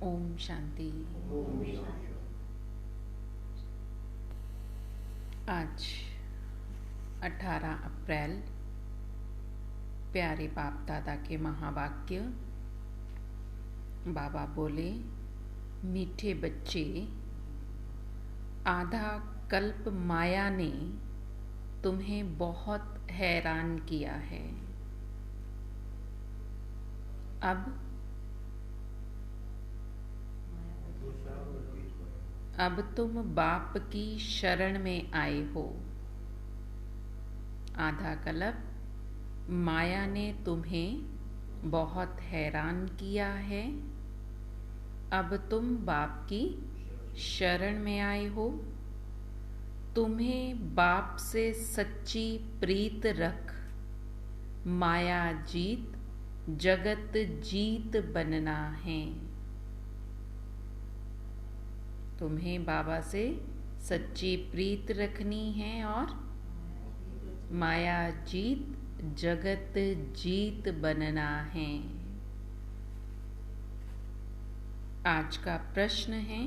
ओम शांति। आज 18 अप्रैल प्यारे बाप दादा के महावाक्य। बाबा बोले, मीठे बच्चे, आधा कल्प माया ने तुम्हें बहुत हैरान किया है। अब तुम बाप की शरण में आए हो। आधा कल्प माया ने तुम्हें बहुत हैरान किया है। अब तुम बाप की शरण में आए हो। तुम्हें बाप से सच्ची प्रीत रख माया जीत जगत जीत बनना है। तुम्हें बाबा से सच्ची प्रीत रखनी है और माया जीत जगत जीत बनना है। आज का प्रश्न है,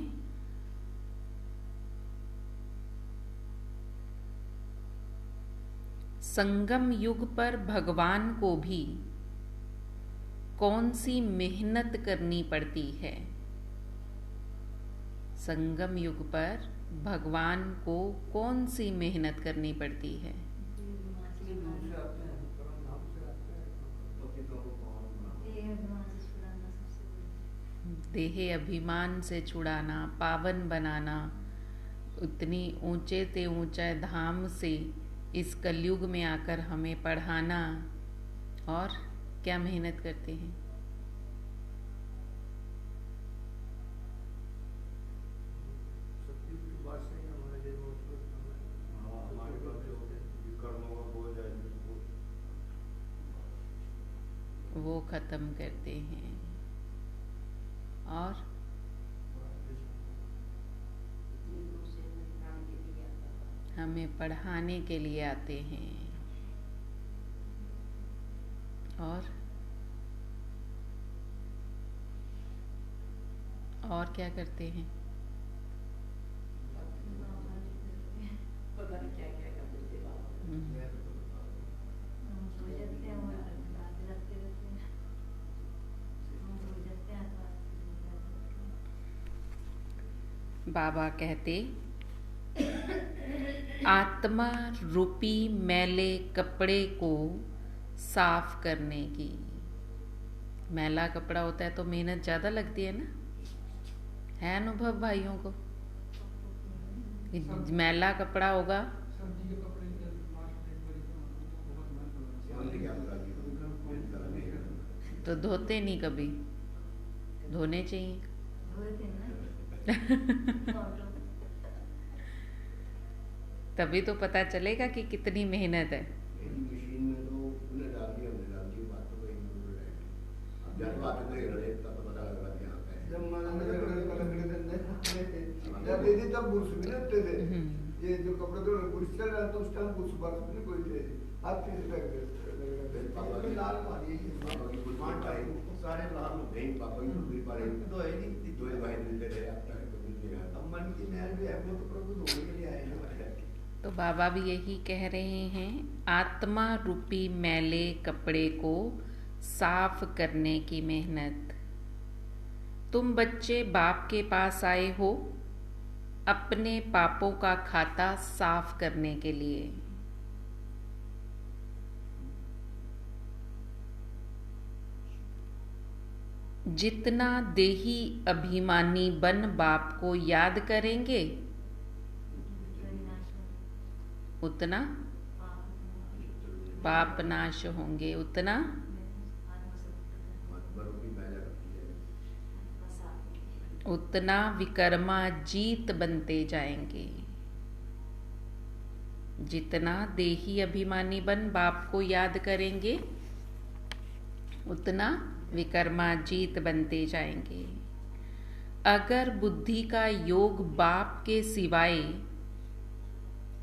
संगम युग पर भगवान को भी कौन सी मेहनत करनी पड़ती है? संगम युग पर भगवान को कौन सी मेहनत करनी पड़ती है? देह अभिमान से छुड़ाना, पावन बनाना, उतनी ऊंचे से ऊंचा धाम से इस कलयुग में आकर हमें पढ़ाना। और क्या मेहनत करते हैं? वो खत्म करते हैं और हमें पढ़ाने के लिए आते हैं। और क्या करते हैं? बाबा कहते, आत्मा रूपी मैले कपड़े को साफ करने की। मैला कपड़ा होता है तो मेहनत ज़्यादा लगती है ना, है अनुभव भाइयों को? मैला कपड़ा होगा तो धोते नहीं, कभी धोने चाहिए। तभी तो पता चलेगा कि कितनी मेहनत है। ये जो कपड़े धोने बुरश चल रहा है तो उस टाइम बुरश बात नहीं कोई थे, आप किसी पे पापा लाल मारी सारे लाल हो गए, पापा की पूरी पारे दो है नहीं, दो भाई मिलते रहे, आपका कभी नहीं आया। अब मन की नहर भी है, वो तो प्रभु धोने के लिए आए हैं। तो बाबा भी यही कह रहे हैं, आत्मा रूपी मैले कपड़े को साफ करने की मेहनत। तुम बच्चे बाप के पास आए हो अपने पापों का खाता साफ करने के लिए। जितना देही अभिमानी बन बाप को याद करेंगे, उतना पाप नाश होंगे, उतना विकर्मा जीत बनते जाएंगे। जितना देही अभिमानी बन बाप को याद करेंगे, उतना विकर्मा जीत बनते जाएंगे। अगर बुद्धि का योग बाप के सिवाय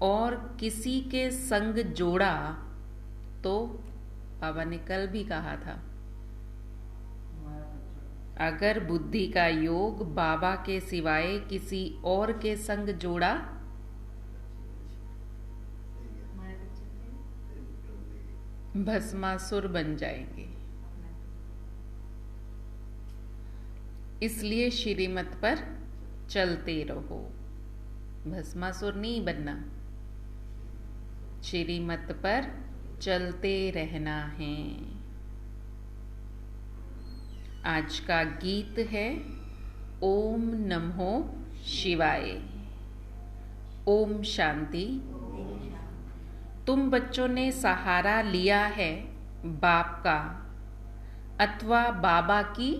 और किसी के संग जोड़ा तो, बाबा ने कल भी कहा था, अगर बुद्धि का योग बाबा के सिवाय किसी और के संग जोड़ा भस्मासुर बन जाएंगे। इसलिए श्रीमत पर चलते रहो, भस्मासुर नहीं बनना, श्रीमत पर चलते रहना है। आज का गीत है ओम नमो शिवाय। ओम शांति। तुम बच्चों ने सहारा लिया है बाप का अथवा बाबा की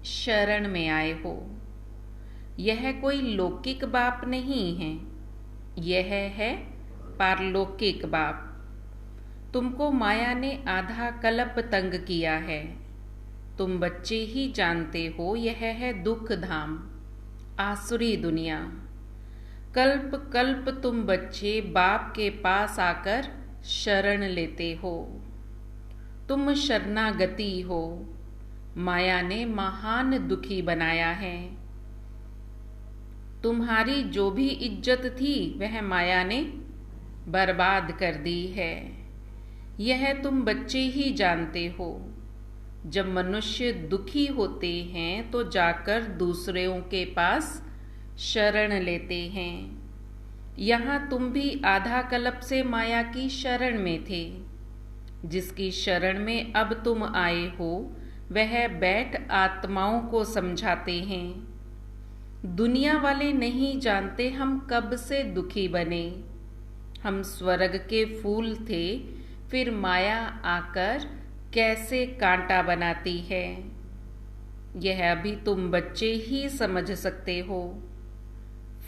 शरण में आए हो। यह कोई लौकिक बाप नहीं है, यह है पारलौकिक बाप। तुमको माया ने आधा कल्प तंग किया है, तुम बच्चे ही जानते हो यह है दुख धाम, आसुरी दुनिया। कल्प कल्प तुम बच्चे बाप के पास आकर शरण लेते हो। तुम शरणागति हो, माया ने महान दुखी बनाया है। तुम्हारी जो भी इज्जत थी वह माया ने बर्बाद कर दी है, यह तुम बच्चे ही जानते हो। जब मनुष्य दुखी होते हैं तो जाकर दूसरों के पास शरण लेते हैं। यहाँ तुम भी आधा कल्प से माया की शरण में थे। जिसकी शरण में अब तुम आए हो वह बैठ आत्माओं को समझाते हैं। दुनिया वाले नहीं जानते हम कब से दुखी बने। हम स्वर्ग के फूल थे, फिर माया आकर कैसे कांटा बनाती है, यह अभी तुम बच्चे ही समझ सकते हो।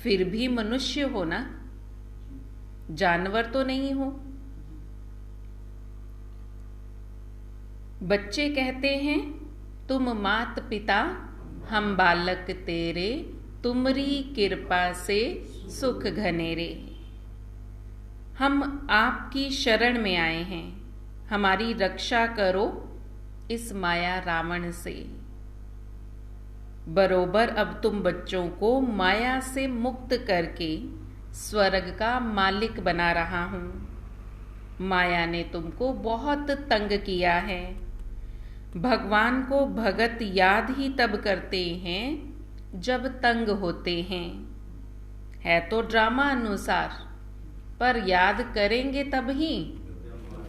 फिर भी मनुष्य हो ना, जानवर तो नहीं हो। बच्चे कहते हैं तुम मात पिता हम बालक तेरे, तुमरी कृपा से सुख घनेरे। हम आपकी शरण में आए हैं, हमारी रक्षा करो इस माया रावण से। बरोबर अब तुम बच्चों को माया से मुक्त करके स्वर्ग का मालिक बना रहा हूं। माया ने तुमको बहुत तंग किया है। भगवान को भगत याद ही तब करते हैं जब तंग होते हैं। है तो ड्रामा अनुसार, पर याद करेंगे तब ही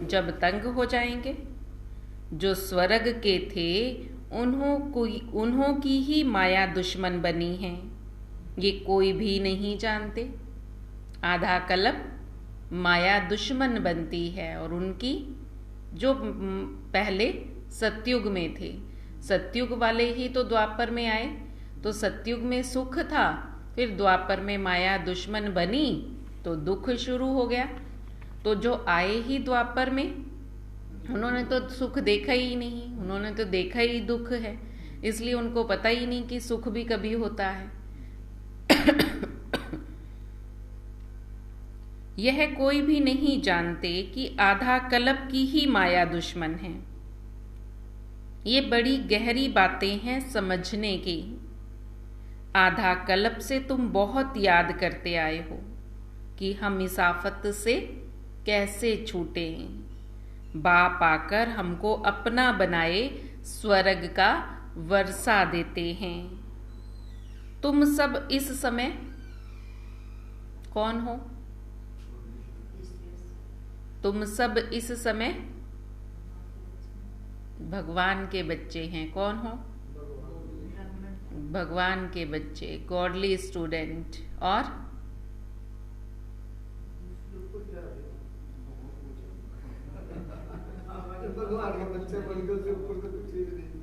जब तंग हो जाएंगे। जो स्वर्ग के थे उन्हों की ही माया दुश्मन बनी है, ये कोई भी नहीं जानते। आधा कल्प माया दुश्मन बनती है, और उनकी जो पहले सतयुग में थे, सतयुग वाले ही तो द्वापर में आए, तो सतयुग में सुख था, फिर द्वापर में माया दुश्मन बनी तो दुख शुरू हो गया। तो जो आए ही द्वापर में, उन्होंने तो सुख देखा ही नहीं, उन्होंने तो देखा ही दुख है, इसलिए उनको पता ही नहीं कि सुख भी कभी होता है। यह कोई भी नहीं जानते कि आधा कल्प की ही माया दुश्मन है। ये बड़ी गहरी बातें हैं समझने की। आधा कल्प से तुम बहुत याद करते आए हो कि हम इस आफत से कैसे छूटे। बाप आकर हमको अपना बनाए स्वर्ग का वर्षा देते हैं। तुम सब इस समय कौन हो? तुम सब इस समय भगवान के बच्चे हैं। कौन हो? भगवान के बच्चे, गॉडली स्टूडेंट। और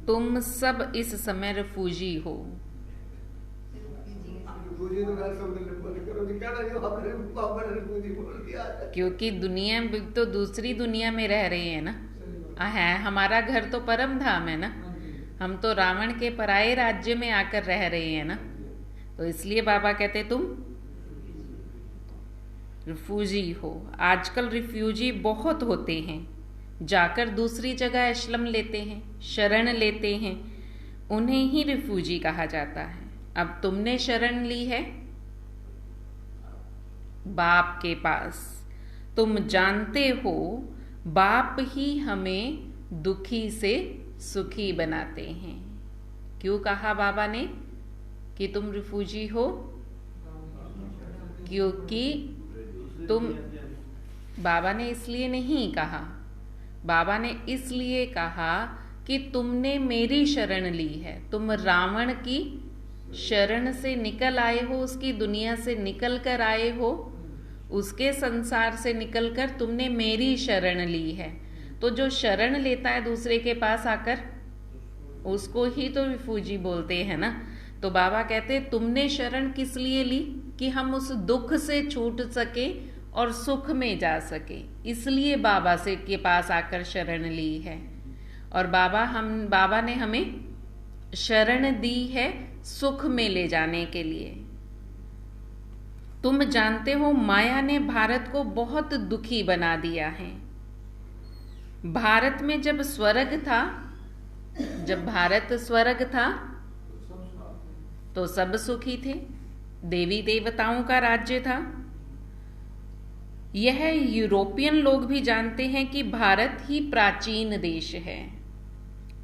तुम सब इस समय रिफ्यूजी हो। क्योंकि दुनिया तो दूसरी दुनिया में रह रहे हैं ना, है हमारा घर तो परम धाम है ना, हम तो रावण के पराये राज्य में आकर रह रहे हैं ना, तो इसलिए बाबा कहते तुम रिफ्यूजी हो। आजकल रिफ्यूजी बहुत होते हैं, जाकर दूसरी जगह एशलम लेते हैं, शरण लेते हैं, उन्हें ही रिफ्यूजी कहा जाता है। अब तुमने शरण ली है बाप के पास, तुम जानते हो बाप ही हमें दुखी से सुखी बनाते हैं। क्यों कहा बाबा ने कि तुम रिफ्यूजी हो? क्योंकि तुम, बाबा ने इसलिए नहीं कहा, बाबा ने इसलिए कहा कि तुमने मेरी शरण ली है। तुम रावण की शरण से निकल आए हो, उसकी दुनिया से निकल कर आए हो, उसके संसार से निकलकर तुमने मेरी शरण ली है। तो जो शरण लेता है दूसरे के पास आकर, उसको ही तो रिफ्यूजी बोलते हैं ना। तो बाबा कहते तुमने शरण किस लिए ली? कि हम उस दुख से छूट सके और सुख में जा सके, इसलिए बाबा से के पास आकर शरण ली है। और बाबा ने हमें शरण दी है सुख में ले जाने के लिए। तुम जानते हो माया ने भारत को बहुत दुखी बना दिया है। भारत में जब भारत स्वर्ग था तो सब सुखी थे, देवी देवताओं का राज्य था। यह यूरोपियन लोग भी जानते हैं कि भारत ही प्राचीन देश है।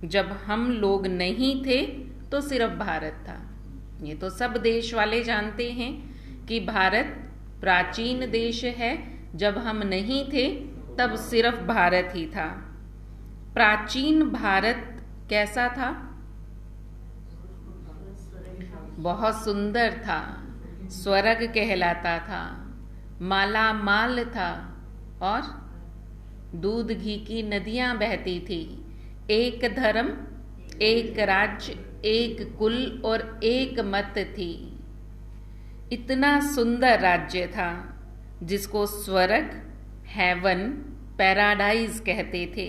जब हम लोग नहीं थे तो सिर्फ भारत था। ये तो सब देश वाले जानते हैं कि भारत प्राचीन देश है। जब हम नहीं थे तब सिर्फ भारत ही था। प्राचीन भारत कैसा था? बहुत सुंदर था, स्वर्ग कहलाता था, माला माल था, और दूध घी की नदियां बहती थी। एक धर्म, एक राज्य, एक कुल और एक मत थी। इतना सुंदर राज्य था जिसको स्वर्ग, हेवन, पैराडाइज कहते थे।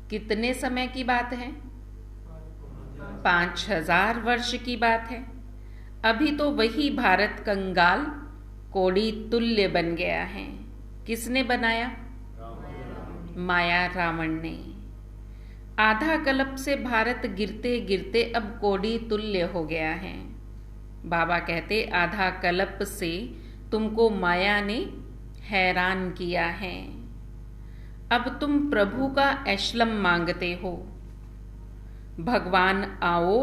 कितने समय की बात है? 5000 वर्ष की बात है। अभी तो वही भारत कंगाल कोड़ी तुल्य बन गया है। किसने बनाया? माया रावण ने। आधा कल्प से भारत गिरते गिरते अब कोड़ी तुल्य हो गया है। बाबा कहते आधा कल्प से तुमको माया ने हैरान किया है। अब तुम प्रभु का एशलम मांगते हो। भगवान आओ,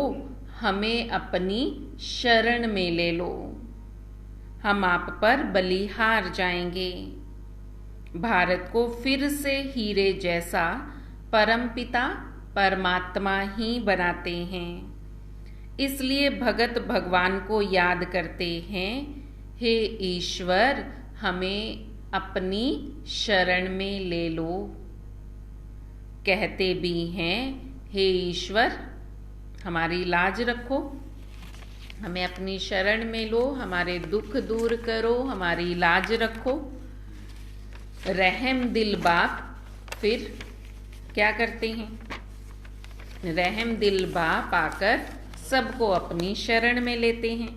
हमें अपनी शरण में ले लो। हम आप पर बलिहार जाएंगे। भारत को फिर से हीरे जैसा परमपिता परमात्मा ही बनाते हैं। इसलिए भगत भगवान को याद करते हैं, हे ईश्वर हमें अपनी शरण में ले लो। कहते भी हैं, हे ईश्वर हमारी लाज रखो, हमें अपनी शरण में लो, हमारे दुख दूर करो, हमारी लाज रखो। रहम दिल बाप फिर क्या करते हैं? रहम दिल बाप आकर सबको अपनी शरण में लेते हैं।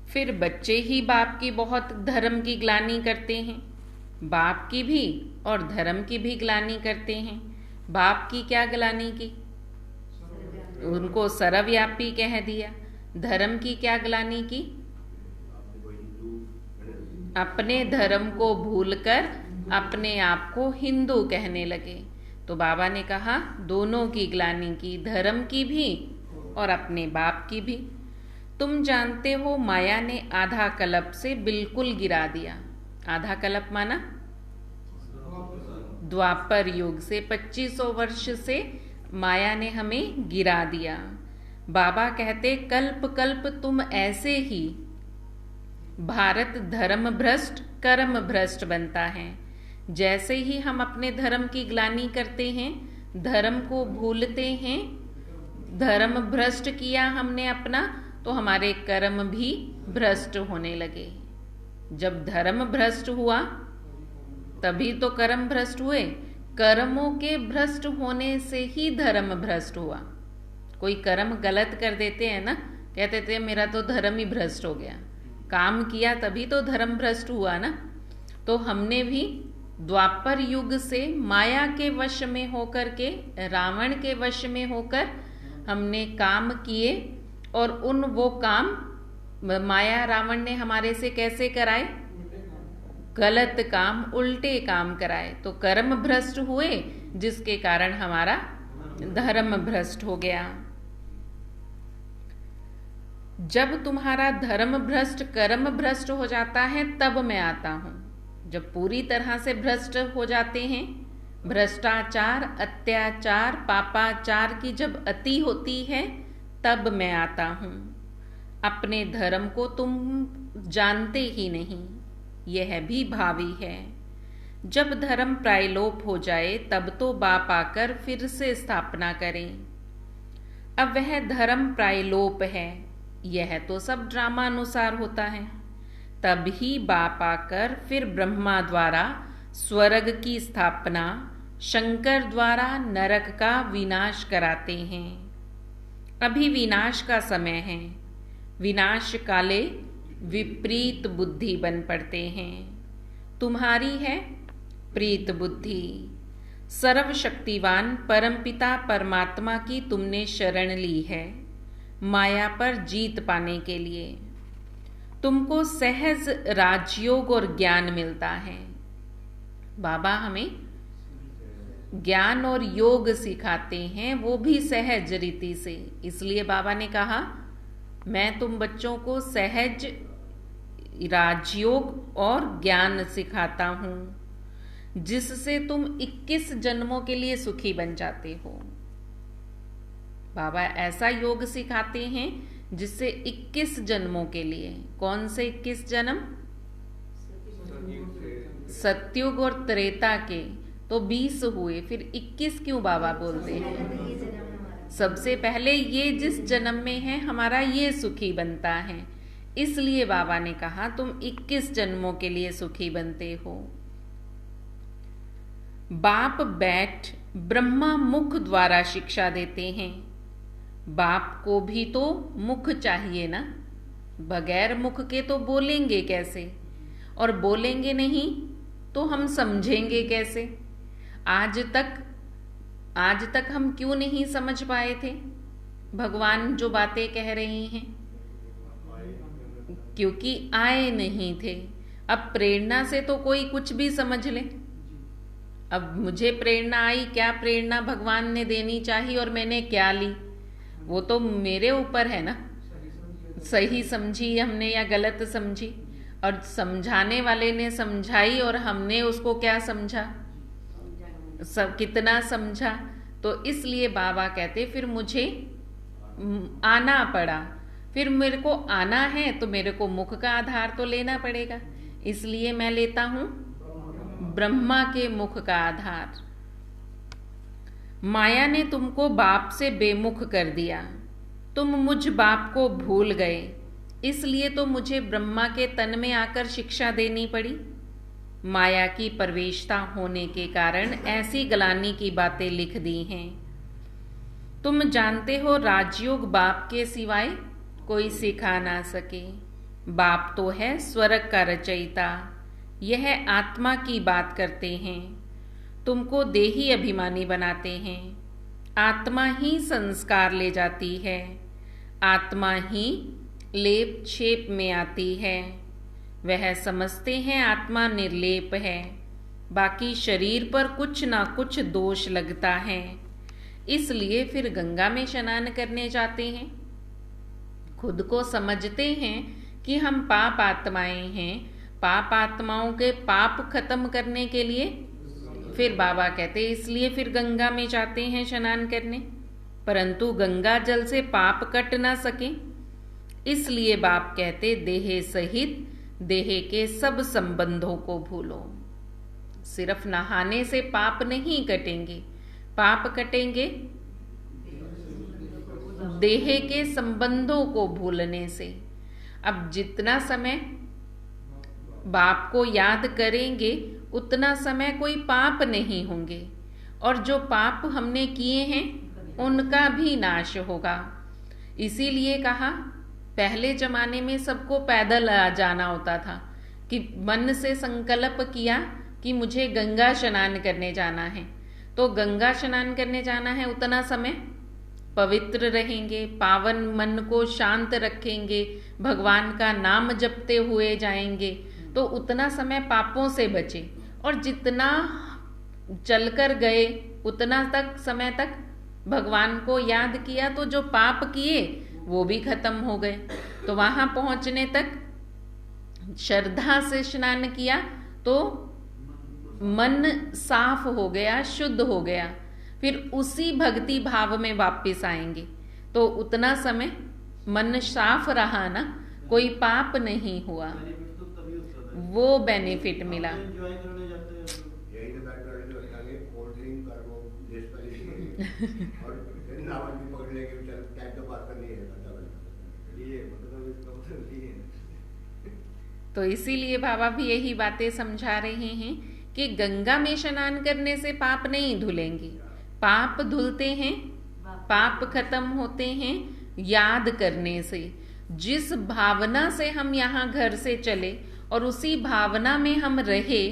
फिर बच्चे ही बाप की बहुत धर्म की ग्लानि करते हैं, बाप की भी और धर्म की भी ग्लानि करते हैं। बाप की क्या ग्लानि की? उनको सर्वव्यापी कह दिया। धर्म की क्या ग्लानि की? अपने धर्म को भूलकर अपने आप को हिंदू कहने लगे। तो बाबा ने कहा दोनों की ग्लानि की, धर्म की भी और अपने बाप की भी। तुम जानते हो माया ने आधा कल्प से बिल्कुल गिरा दिया। आधा कल्प माना द्वापर युग से 2500 वर्ष से माया ने हमें गिरा दिया। बाबा कहते कल्प कल्प तुम ऐसे ही भारत धर्म भ्रष्ट कर्म भ्रष्ट बनता है। जैसे ही हम अपने धर्म की ग्लानि करते हैं, धर्म को भूलते हैं, धर्म भ्रष्ट किया हमने अपना, तो हमारे कर्म भी भ्रष्ट होने लगे। जब धर्म भ्रष्ट हुआ तभी तो कर्म भ्रष्ट हुए। कर्मों के भ्रष्ट होने से ही धर्म भ्रष्ट हुआ। कोई कर्म गलत कर देते हैं ना, कहते थे मेरा तो धर्म ही भ्रष्ट हो गया। काम किया तभी तो धर्म भ्रष्ट हुआ ना। तो हमने भी द्वापर युग से माया के वश में होकर के, रावण के वश में होकर हमने काम किए, और वो काम माया रावण ने हमारे से कैसे कराए? गलत काम, उल्टे काम कराए। तो कर्म भ्रष्ट हुए, जिसके कारण हमारा धर्म भ्रष्ट हो गया। जब तुम्हारा धर्म भ्रष्ट कर्म भ्रष्ट हो जाता है तब मैं आता हूं। जब पूरी तरह से भ्रष्ट हो जाते हैं, भ्रष्टाचार अत्याचार पापाचार की जब अति होती है तब मैं आता हूं। अपने धर्म को तुम जानते ही नहीं, यह भी भावी है। जब धर्म प्रायलोप हो जाए तब तो बाप आकर फिर से स्थापना करें। अब वह धर्म प्रायलोप है, यह तो सब ड्रामा अनुसार होता है। तब ही बाप आकर फिर ब्रह्मा द्वारा स्वर्ग की स्थापना, शंकर द्वारा नरक का विनाश कराते हैं। अभी विनाश का समय है। विनाश काले विपरीत बुद्धि बन पड़ते हैं। तुम्हारी है प्रीत बुद्धि। सर्वशक्तिवान परमपिता परमात्मा की तुमने शरण ली है माया पर जीत पाने के लिए। तुमको सहज राजयोग और ज्ञान मिलता है। बाबा हमें ज्ञान और योग सिखाते हैं, वो भी सहज रीति से। इसलिए बाबा ने कहा मैं तुम बच्चों को सहज राजयोग और ज्ञान सिखाता हूं, जिससे तुम 21 जन्मों के लिए सुखी बन जाते हो। बाबा ऐसा योग सिखाते हैं जिससे 21 जन्मों के लिए। कौन से 21 जन्म? सतयुग और त्रेता के तो 20 हुए, फिर 21 क्यों बाबा बोलते हैं? सबसे पहले ये जिस जन्म में है हमारा ये सुखी बनता है, इसलिए बाबा ने कहा तुम 21 जन्मों के लिए सुखी बनते हो। बाप बैठ ब्रह्मा मुख द्वारा शिक्षा देते हैं। बाप को भी तो मुख चाहिए ना, बगैर मुख के तो बोलेंगे कैसे, और बोलेंगे नहीं तो हम समझेंगे कैसे। आज तक हम क्यों नहीं समझ पाए थे भगवान जो बातें कह रहे हैं? क्योंकि आए नहीं थे। अब प्रेरणा से तो कोई कुछ भी समझ ले। अब मुझे प्रेरणा आई, क्या प्रेरणा भगवान ने देनी चाहिए और मैंने क्या ली? वो तो मेरे ऊपर है ना, सही समझी हमने या गलत समझी, और समझाने वाले ने समझाई और हमने उसको क्या समझा, सब कितना समझा। तो इसलिए बाबा कहते फिर मुझे आना पड़ा, फिर मेरे को आना है तो मेरे को मुख का आधार तो लेना पड़ेगा, इसलिए मैं लेता हूं ब्रह्मा के मुख का आधार। माया ने तुमको बाप से बेमुख कर दिया, तुम मुझ बाप को भूल गए, इसलिए तो मुझे ब्रह्मा के तन में आकर शिक्षा देनी पड़ी। माया की प्रवेशता होने के कारण ऐसी गलानी की बातें लिख दी हैं। तुम जानते हो राजयोग बाप के सिवाय कोई सिखा ना सके। बाप तो है स्वर्ग का रचयिता, यह आत्मा की बात करते हैं, तुमको देही अभिमानी बनाते हैं। आत्मा ही संस्कार ले जाती है, आत्मा ही लेप छेप में आती है। वह समझते हैं आत्मा निर्लेप है, बाकी शरीर पर कुछ ना कुछ दोष लगता है, इसलिए फिर गंगा में स्नान करने जाते हैं। खुद को समझते हैं कि हम पाप आत्माएं हैं, पाप आत्माओं के पाप खत्म करने के लिए फिर बाबा कहते इसलिए फिर गंगा में जाते हैं स्नान करने, परंतु गंगा जल से पाप कट ना सके, इसलिए बाप कहते देह सहित देह के सब संबंधों को भूलो। सिर्फ नहाने से पाप नहीं कटेंगे, पाप कटेंगे देह के संबंधों को भूलने से। अब जितना समय बाप को याद करेंगे उतना समय कोई पाप नहीं होंगे, और जो पाप हमने किए हैं उनका भी नाश होगा। इसीलिए कहा पहले जमाने में सबको पैदल जाना होता था, कि मन से संकल्प किया कि मुझे गंगा स्नान करने जाना है, तो गंगा स्नान करने जाना है, उतना समय पवित्र रहेंगे, पावन मन को शांत रखेंगे, भगवान का नाम जपते हुए जाएंगे, तो उतना समय पापों से बचे। और जितना चलकर गए उतना तक समय तक भगवान को याद किया, तो जो पाप किए वो भी खत्म हो गए। तो वहां पहुंचने तक श्रद्धा से स्नान किया तो मन साफ हो गया, शुद्ध हो गया, फिर उसी भक्ति भाव में वापस आएंगे, तो उतना समय मन साफ रहा ना, कोई पाप नहीं हुआ, वो बेनिफिट मिला। तो इसीलिए बाबा भी यही बातें समझा रहे हैं कि गंगा में स्नान करने से पाप नहीं धुलेंगे, पाप धुलते हैं, पाप खत्म होते हैं याद करने से। जिस भावना से हम यहाँ घर से चले और उसी भावना में हम रहे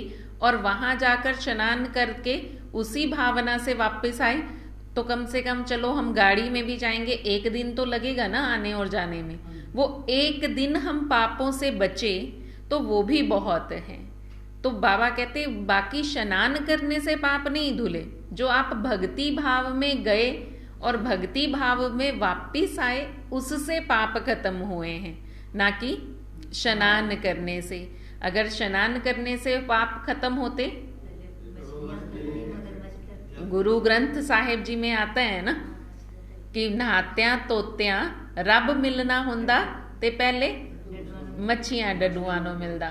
और वहां जाकर स्नान करके उसी भावना से वापस आए, तो कम से कम चलो हम गाड़ी में भी जाएंगे, एक दिन तो लगेगा ना आने और जाने में, वो एक दिन हम पापों से बचे तो वो भी बहुत है। तो बाबा कहते बाकी स्नान करने से पाप नहीं धुले, जो आप भक्ति भाव में गए और भक्ति भाव में वापिस आए उससे पाप खत्म हुए हैं, ना कि स्नान करने से। अगर स्नान करने से पाप खत्म होते, गुरु ग्रंथ साहिब जी में आता है ना कि नहात्या तोत्या रब मिलना हुंदा ते पहले मच्छियां डडुआ नो मिलदा।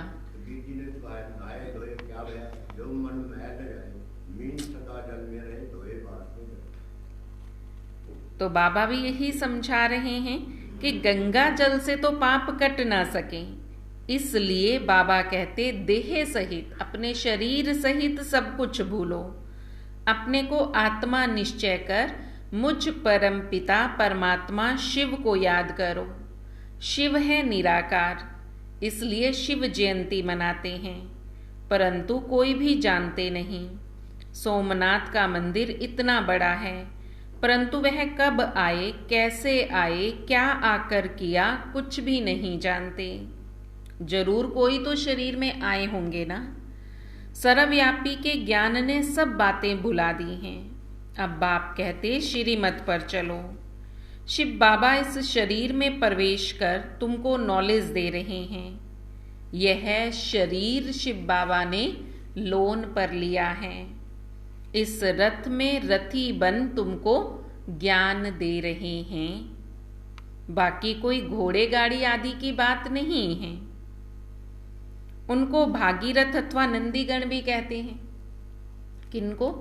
तो बाबा भी यही समझा रहे हैं कि गंगा जल से तो पाप कट ना सके, इसलिए बाबा कहते देह सहित अपने शरीर सहित सब कुछ भूलो, अपने को आत्मा निश्चय कर मुझ परम पिता परमात्मा शिव को याद करो। शिव है निराकार, इसलिए शिव जयंती मनाते हैं, परंतु कोई भी जानते नहीं। सोमनाथ का मंदिर इतना बड़ा है, परंतु वह कब आए, कैसे आए, क्या आकर किया, कुछ भी नहीं जानते। जरूर कोई तो शरीर में आए होंगे ना। सर्वव्यापी के ज्ञान ने सब बातें भुला दी हैं। अब बाप कहते श्रीमत पर चलो। शिव बाबा इस शरीर में प्रवेश कर तुमको नॉलेज दे रहे हैं। यह शरीर शिव बाबा ने लोन पर लिया है। इस रथ में रथी बन तुमको ज्ञान दे रहे हैं। बाकी कोई घोड़े गाड़ी आदि की बात नहीं है। उनको भागीरथ अथवा नंदीगण भी कहते हैं। किनको?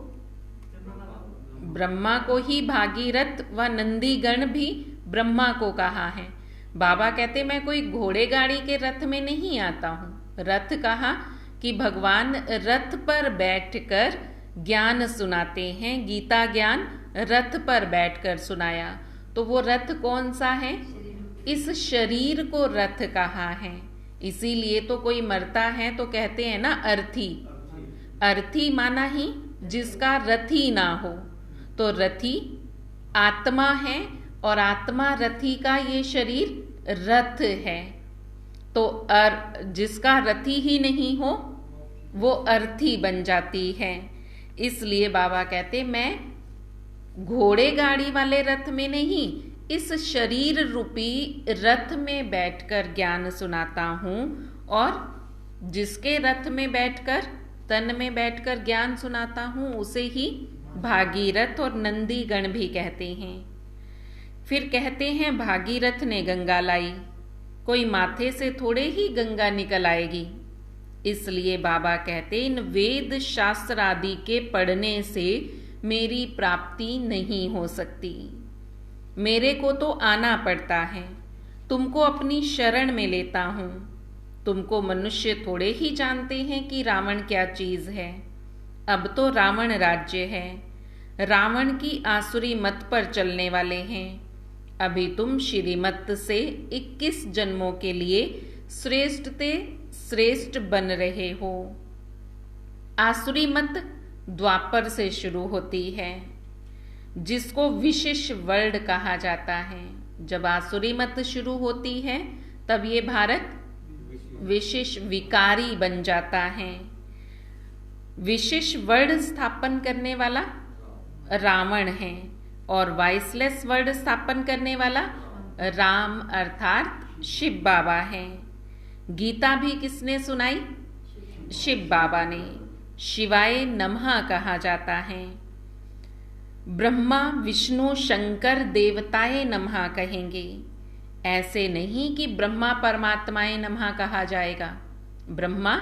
ब्रह्मा को ही भागीरथ व नंदीगण भी ब्रह्मा को कहा है। बाबा कहते मैं कोई घोड़े गाड़ी के रथ में नहीं आता हूं। रथ कहा कि भगवान रथ पर बैठकर ज्ञान सुनाते हैं। गीता ज्ञान रथ पर बैठकर सुनाया। तो वो रथ कौन सा है? इस शरीर को रथ कहा है। इसीलिए तो कोई मरता है तो कहते हैं ना अर्थी। अर्थी माना ही जिसका रथी ना हो। तो रथी आत्मा है और आत्मा रथी का ये शरीर रथ है। तो जिसका रथी ही नहीं हो वो अर्थी बन जाती है। इसलिए बाबा कहते मैं घोड़े गाड़ी वाले रथ में नहीं, इस शरीर रूपी रथ में बैठकर ज्ञान सुनाता हूं। और जिसके रथ में बैठकर, तन में बैठकर ज्ञान सुनाता हूं उसे ही भागीरथ और नंदीगण भी कहते हैं। फिर कहते हैं भागीरथ ने गंगा लाई, कोई माथे से थोड़े ही गंगा निकल आएगी। इसलिए बाबा कहते इन वेद शास्त्र आदि के पढ़ने से मेरी प्राप्ति नहीं हो सकती। मेरे को तो आना पड़ता है। तुमको अपनी शरण में लेता हूं। तुमको मनुष्य थोड़े ही जानते हैं कि रावण क्या चीज है। अब तो रावण राज्य है। रावण की आसुरी मत पर चलने वाले हैं। अभी तुम श्रीमत से 21 जन्मों के लिए श्रेष्ठ बन रहे हो। आसुरी मत द्वापर से शुरू होती है, जिसको विशेष वर्ल्ड कहा जाता है। जब आसुरी मत शुरू होती है तब ये भारत विशेष विकारी बन जाता है। विशेष वर्ल्ड स्थापन करने वाला रावण है और वाइसलेस वर्ल्ड स्थापन करने वाला राम अर्थात शिव बाबा है। गीता भी किसने सुनाई? शिव बाबा ने। शिवाय नमः कहा जाता है। ब्रह्मा विष्णु शंकर देवताए नमः कहेंगे। ऐसे नहीं कि ब्रह्मा परमात्माए नमः कहा जाएगा। ब्रह्मा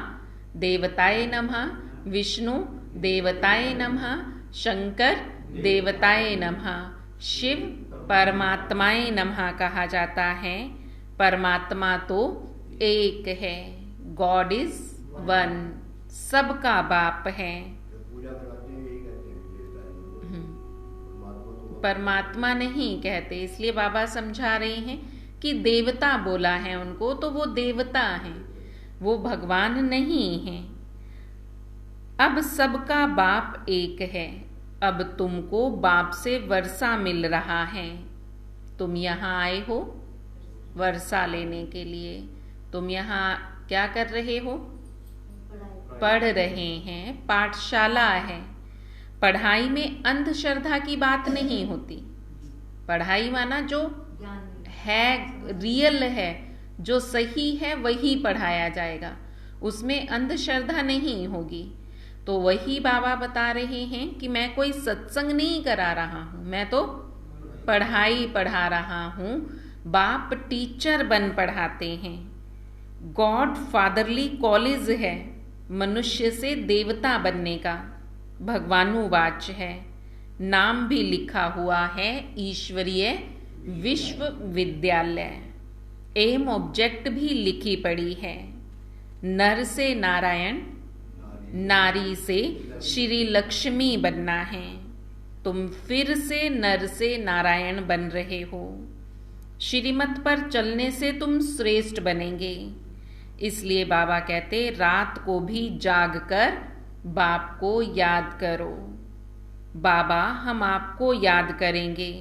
देवताए नमः, विष्णु देवताए नमः, शंकर देवताए नमः, शिव परमात्माए नमः कहा जाता है। परमात्मा तो एक है। गॉड इज वन, सबका बाप है। परमात्मा नहीं कहते, इसलिए बाबा समझा रहे हैं कि देवता बोला है उनको, तो वो देवता हैं, वो भगवान नहीं है। अब सबका बाप एक है। अब तुमको बाप से वर्षा मिल रहा है। तुम यहाँ आए हो वर्षा लेने के लिए। तुम यहाँ क्या कर रहे हो? पढ़ रहे हैं। पाठशाला है। पढ़ाई में अंधश्रद्धा की बात नहीं होती। पढ़ाई माना जो है, रियल है, जो सही है वही पढ़ाया जाएगा, उसमें अंधश्रद्धा नहीं होगी। तो वही बाबा बता रहे हैं कि मैं कोई सत्संग नहीं करा रहा हूं, मैं तो पढ़ाई पढ़ा रहा हूं। बाप टीचर बन पढ़ाते हैं। गॉड फादरली कॉलेज है, मनुष्य से देवता बनने का भगवानुवाच है। नाम भी लिखा हुआ है ईश्वरीय विश्वविद्यालय। एम ऑब्जेक्ट भी लिखी पड़ी है। नर से नारायण, नारी से श्री लक्ष्मी बनना है। तुम फिर से नर से नारायण बन रहे हो। श्रीमत पर चलने से तुम श्रेष्ठ बनेंगे। इसलिए बाबा कहते रात को भी जाग कर बाप को याद करो। बाबा हम आपको याद करेंगे,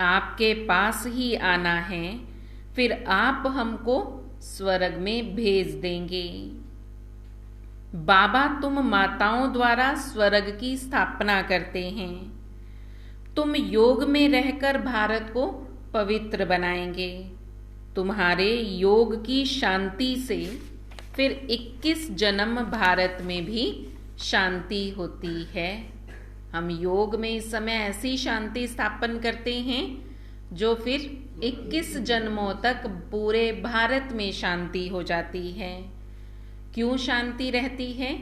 आपके पास ही आना है, फिर आप हमको स्वर्ग में भेज देंगे। बाबा तुम माताओं द्वारा स्वर्ग की स्थापना करते हैं। तुम योग में रहकर भारत को पवित्र बनाएंगे। तुम्हारे योग की शांति से फिर 21 जन्म भारत में भी शांति होती है। हम योग में इस समय ऐसी शांति स्थापन करते हैं जो फिर 21 जन्मों तक पूरे भारत में शांति हो जाती है। क्यों शांति रहती है?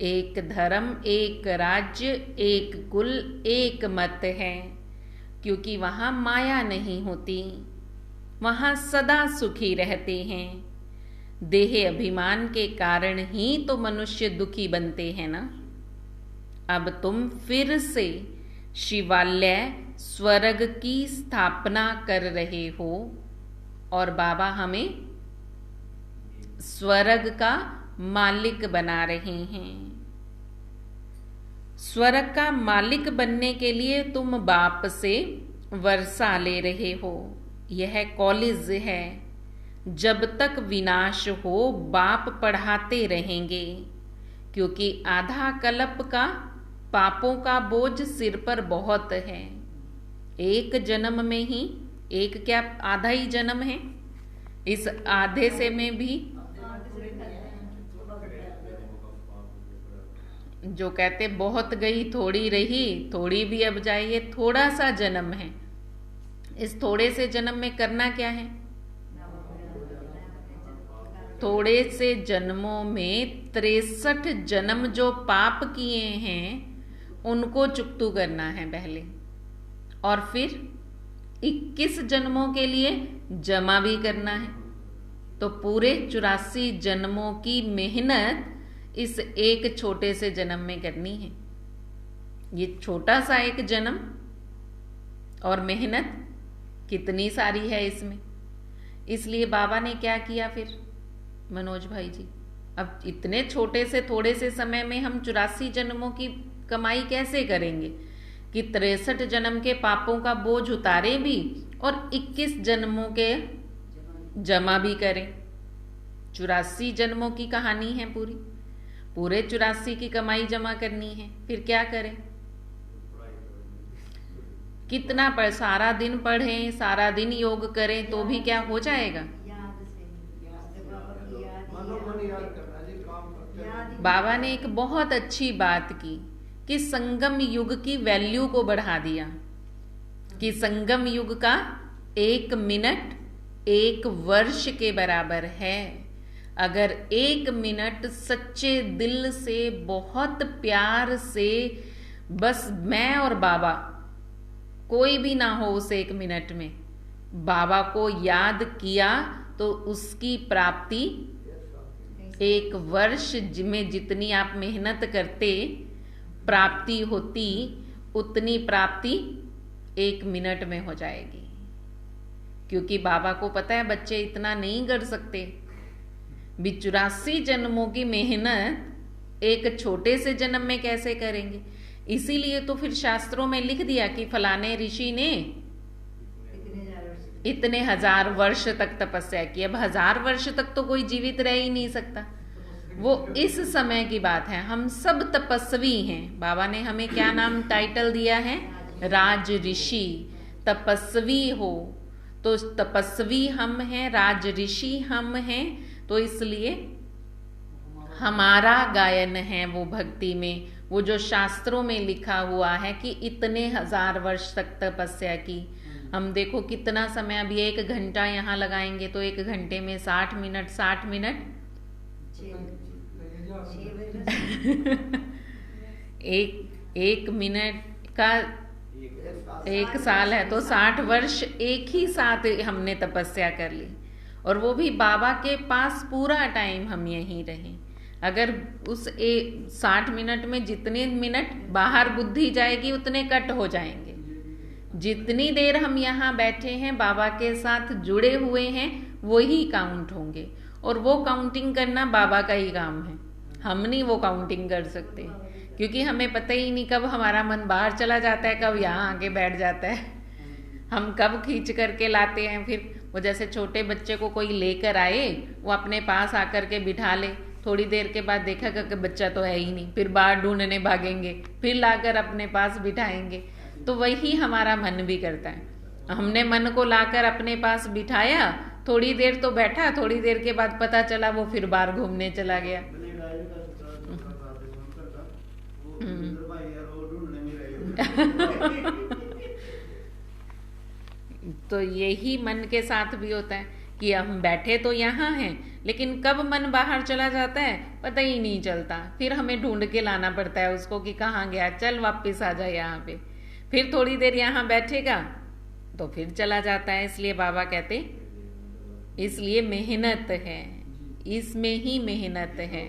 एक धर्म, एक राज्य, एक कुल, एक मत है, क्योंकि वहां माया नहीं होती, वहां सदा सुखी रहते हैं। देह अभिमान के कारण ही तो मनुष्य दुखी बनते हैं ना। अब तुम फिर से शिवालय स्वर्ग की स्थापना कर रहे हो और बाबा हमें स्वर्ग का मालिक बना रहे हैं। स्वर्ग का मालिक बनने के लिए तुम बाप से वर्षा ले रहे हो। यह कॉलेज है। जब तक विनाश हो बाप पढ़ाते रहेंगे, क्योंकि आधा कल्प का पापों का बोझ सिर पर बहुत है। एक जन्म में ही, एक क्या आधा ही जन्म है, इस आधे से में भी जो कहते बहुत गई थोड़ी रही, थोड़ी भी अब जाइए, थोड़ा सा जन्म है। इस थोड़े से जन्म में करना क्या है? थोड़े से जन्मों में 63 जन्म जो पाप किए हैं उनको चुकतू करना है पहले, और फिर 21 जन्मों के लिए जमा भी करना है। तो पूरे 84 जन्मों की मेहनत इस एक छोटे से जन्म में करनी है। ये छोटा सा एक जन्म और मेहनत कितनी सारी है इसमें। इसलिए बाबा ने क्या किया फिर मनोज भाई जी, अब इतने छोटे से थोड़े से समय में हम 84 जन्मों की कमाई कैसे करेंगे कि 63 जन्म के पापों का बोझ उतारे भी और 21 जन्मों के जमा भी करें। 84 जन्मों की कहानी है पूरी, पूरे 84 की कमाई जमा करनी है। फिर क्या करें? कितना पढ़, सारा दिन पढ़ें, सारा दिन योग करें तो भी क्या हो जाएगा? बाबा ने एक बहुत अच्छी बात की कि संगम युग की वैल्यू को बढ़ा दिया, कि संगम युग का 1 मिनट 1 वर्ष के बराबर है। अगर 1 मिनट सच्चे दिल से, बहुत प्यार से, बस मैं और बाबा, कोई भी ना हो उस 1 मिनट में, बाबा को याद किया तो उसकी प्राप्ति 1 वर्ष में जितनी आप मेहनत करते प्राप्ति होती, उतनी प्राप्ति 1 मिनट में हो जाएगी। क्योंकि बाबा को पता है बच्चे इतना नहीं कर सकते। 84 जन्मों की मेहनत एक छोटे से जन्म में कैसे करेंगे? इसीलिए तो फिर शास्त्रों में लिख दिया कि फलाने ऋषि ने इतने 1000 वर्ष तक तपस्या की। अब 1000 वर्ष तक तो कोई जीवित रह ही नहीं सकता, वो इस समय की बात है। हम सब तपस्वी हैं। बाबा ने हमें क्या नाम टाइटल दिया है? राज ऋषि। तपस्वी हो तो तपस्वी हम हैं, राज ऋषि हम हैं, तो इसलिए हमारा गायन है वो भक्ति में, वो जो शास्त्रों में लिखा हुआ है कि इतने 1000 वर्ष तक तपस्या की। हम देखो कितना समय, अभी 1 घंटा यहाँ लगाएंगे तो 1 घंटे में 60 मिनट, 60 मिनट एक मिनट का 1 साल है, तो 60 वर्ष एक ही साथ हमने तपस्या कर ली। और वो भी बाबा के पास पूरा टाइम हम यहीं रहे। अगर उस 60 मिनट में जितने मिनट बाहर बुद्धि जाएगी उतने कट हो जाएंगे। जितनी देर हम यहाँ बैठे हैं बाबा के साथ जुड़े हुए हैं वही काउंट होंगे, और वो काउंटिंग करना बाबा का ही काम है। हम नहीं वो काउंटिंग कर सकते, क्योंकि हमें पता ही नहीं कब हमारा मन बाहर चला जाता है, कब यहाँ आके बैठ जाता है, हम कब खींच करके लाते हैं। फिर वो जैसे छोटे बच्चे को कोई लेकर आए, वो अपने पास आकर के बिठा ले, थोड़ी देर के बाद देखा कि बच्चा तो है ही नहीं, फिर बाहर ढूंढने भागेंगे, फिर लाकर अपने पास बिठाएंगे। तो वही हमारा मन भी करता है। हमने मन को लाकर अपने पास बिठाया, थोड़ी देर तो बैठा, थोड़ी देर के बाद पता चला वो फिर बाहर घूमने चला गया। तो यही मन के साथ भी होता है कि हम बैठे तो यहाँ हैं, लेकिन कब मन बाहर चला जाता है पता ही नहीं चलता। फिर हमें ढूंढ के लाना पड़ता है उसको कि कहाँ गया, चल वापस आ जा यहाँ पे। फिर थोड़ी देर यहाँ बैठेगा तो फिर चला जाता है। इसलिए बाबा कहते, इसलिए मेहनत है, इसमें ही मेहनत है।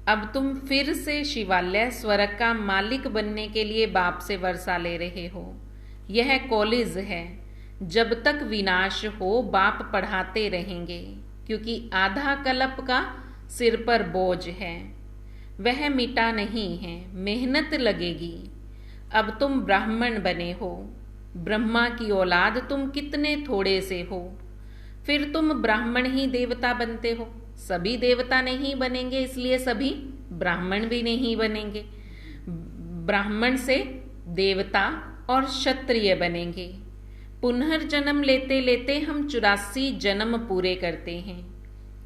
अब तुम फिर से शिवालय स्वर्ग का मालिक बनने के लिए बाप से वर्षा ले रहे हो। यह कॉलेज है, जब तक विनाश हो बाप पढ़ाते रहेंगे, क्योंकि आधा कल्प का सिर पर बोझ है, वह मिटा नहीं है, मेहनत लगेगी। अब तुम ब्राह्मण बने हो, ब्रह्मा की औलाद तुम कितने थोड़े से हो, फिर तुम ब्राह्मण ही देवता बनते हो। सभी देवता नहीं बनेंगे, इसलिए सभी ब्राह्मण भी नहीं बनेंगे। ब्राह्मण से देवता और क्षत्रिय बनेंगे। पुनर्जन्म लेते लेते हम 84 जन्म पूरे करते हैं।